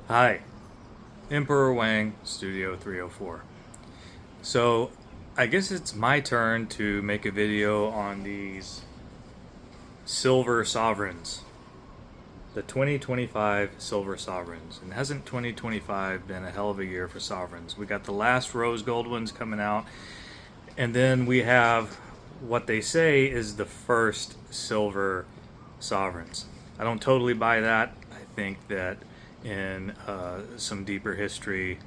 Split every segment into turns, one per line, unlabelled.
Hi, Emperor Wang, Studio 304. So, I guess it's my turn to make a video on these silver sovereigns. The 2025 silver sovereigns. And hasn't 2025 been a hell of a year for sovereigns? We got the last rose gold ones coming out, and then we have what they say is the first silver sovereigns. I don't totally buy that. I think that in some deeper history,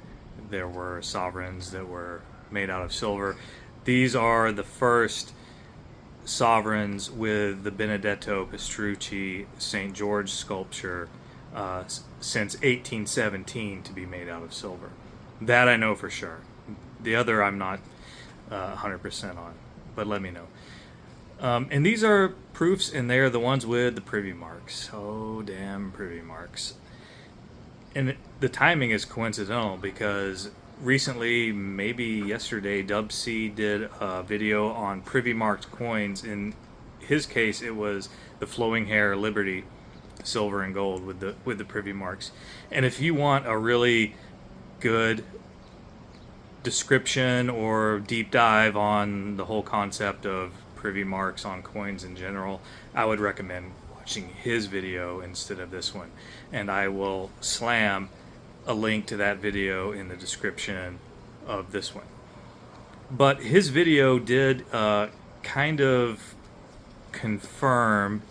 there were sovereigns that were made out of silver. These are the first sovereigns with the Benedetto Pastrucci St. George sculpture since 1817 to be made out of silver. That I know for sure. The other I'm not 100% on, but let me know. And these are proofs, and they're the ones with the privy marks. Oh, damn privy marks. And the timing is coincidental because recently, maybe yesterday, Dubsy did a video on privy marked coins. In his case, it was the flowing hair Liberty, silver and gold with the privy marks. And if you want a really good description or deep dive on the whole concept of privy marks on coins in general, I would recommend watching his video instead of this one. And I will slam a link to that video in the description of this one. But his video did kind of confirm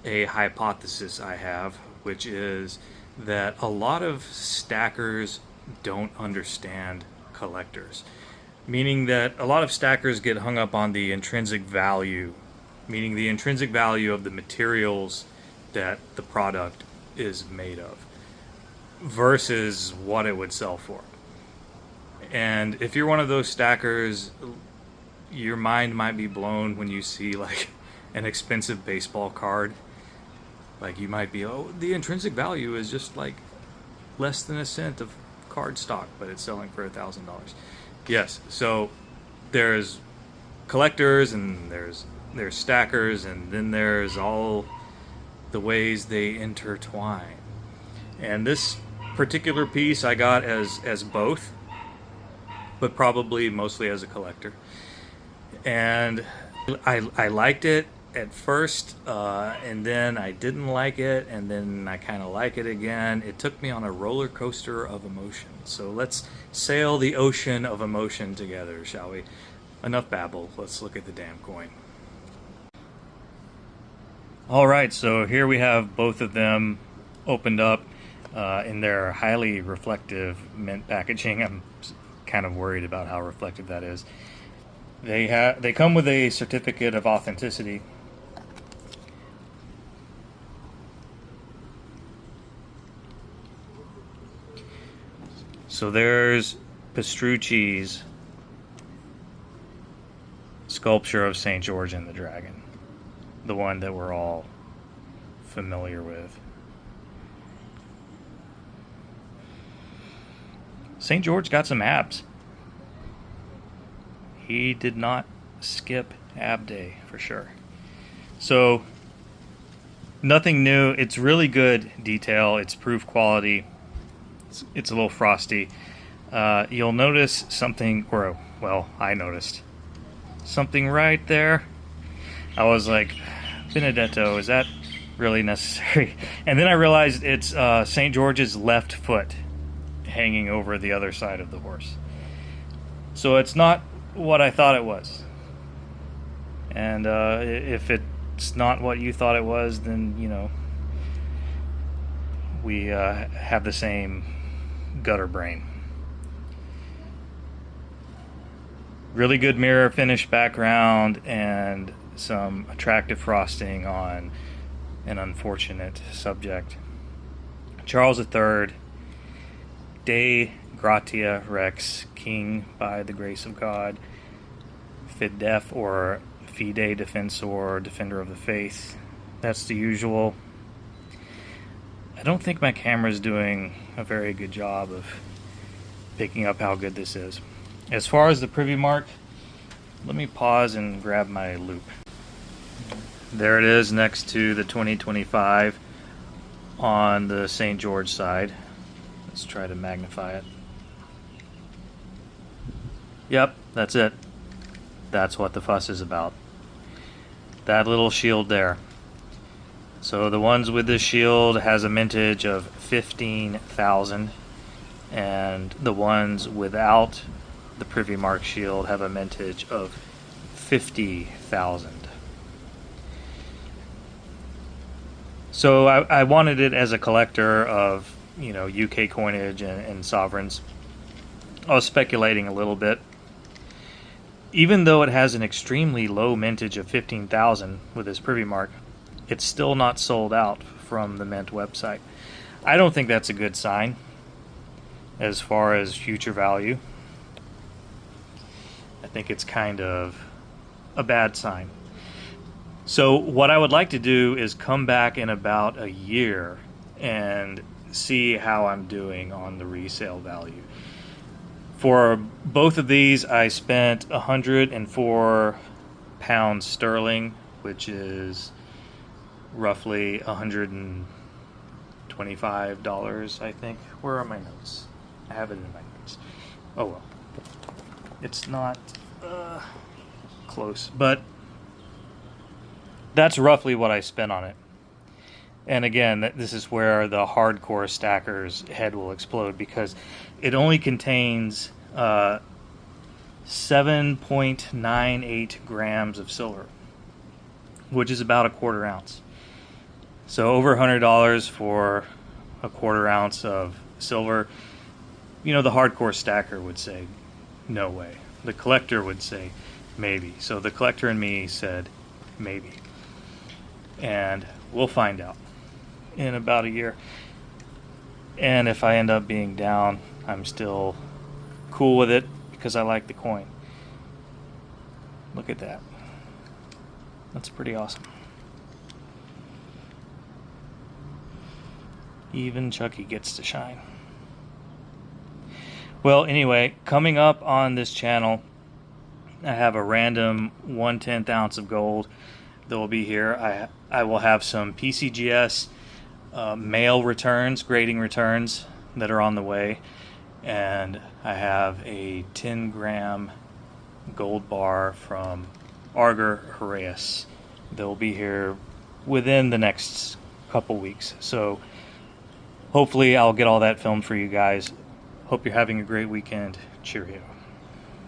a hypothesis I have, which is that a lot of stackers don't understand collectors. Meaning that a lot of stackers get hung up on the intrinsic value, meaning the intrinsic value of the materials that the product is made of versus what it would sell for. And if you're one of those stackers, your mind might be blown when you see like an expensive baseball card. Like you might be, oh, the intrinsic value is just like less than a cent of card stock, but it's selling for $1,000. Yes, so there's collectors and there's stackers, and then there's all the ways they intertwine. And this particular piece I got as both, but probably mostly as a collector. And I liked it at first, and then I didn't like it, and then I kind of like it again. It took me on a roller coaster of emotion. So let's sail the ocean of emotion together, shall we? Enough babble. Let's look at the damn coin. All right, so here we have both of them opened up in their highly reflective mint packaging. I'm kind of worried about how reflective that is. They come with a certificate of authenticity. So there's Pastrucci's sculpture of St. George and the Dragon, the one that we're all familiar with. St. George got some abs. He did not skip ab day for sure. So nothing new. It's really good detail. It's proof quality. It's a little frosty. You'll notice something, or well, I noticed something right there. I was like, Benedetto, is that really necessary? And then I realized it's St. George's left foot hanging over the other side of the horse. So it's not what I thought it was. And if it's not what you thought it was, then, you know, we have the same gutter brain. Really good mirror finish background and some attractive frosting on an unfortunate subject. Charles III, Dei Gratia Rex, King by the grace of God, Fidef or Fide Defensor, Defender of the Faith. That's the usual. I don't think my camera's doing a very good job of picking up how good this is. As far as the privy mark, let me pause and grab my loop. There it is next to the 2025 on the St. George side. Let's try to magnify it. Yep, that's it. That's what the fuss is about. That little shield there. So the ones with this shield has a mintage of 15,000, and the ones without the Privy Mark shield have a mintage of 50,000. So I wanted it as a collector of, you know, UK coinage and sovereigns. I was speculating a little bit. Even though it has an extremely low mintage of 15,000 with this Privy Mark, it's still not sold out from the Mint website. I don't think that's a good sign as far as future value. I think it's kind of a bad sign. So what I would like to do is come back in about a year and see how I'm doing on the resale value. For both of these, I spent 104 pounds sterling, which is roughly $125, I think. Where are my notes? I have it in my notes. Oh well. It's not close, but that's roughly what I spent on it. And again, this is where the hardcore stacker's head will explode, because it only contains 7.98 grams of silver, which is about a quarter ounce. So over $100 for a quarter ounce of silver. You know, the hardcore stacker would say, no way. The collector would say, maybe. So the collector in me said, maybe. And we'll find out in about a year. And if I end up being down, I'm still cool with it because I like the coin. Look at that. That's pretty awesome. Even Chucky gets to shine. Well, anyway, coming up on this channel, I have a random 1/10 ounce of gold that will be here. I will have some PCGS mail returns, grading returns that are on the way, and I have a 10-gram gold bar from Arger Heraeus that will be here within the next couple weeks. So hopefully I'll get all that filmed for you guys. Hope you're having a great weekend. Cheerio.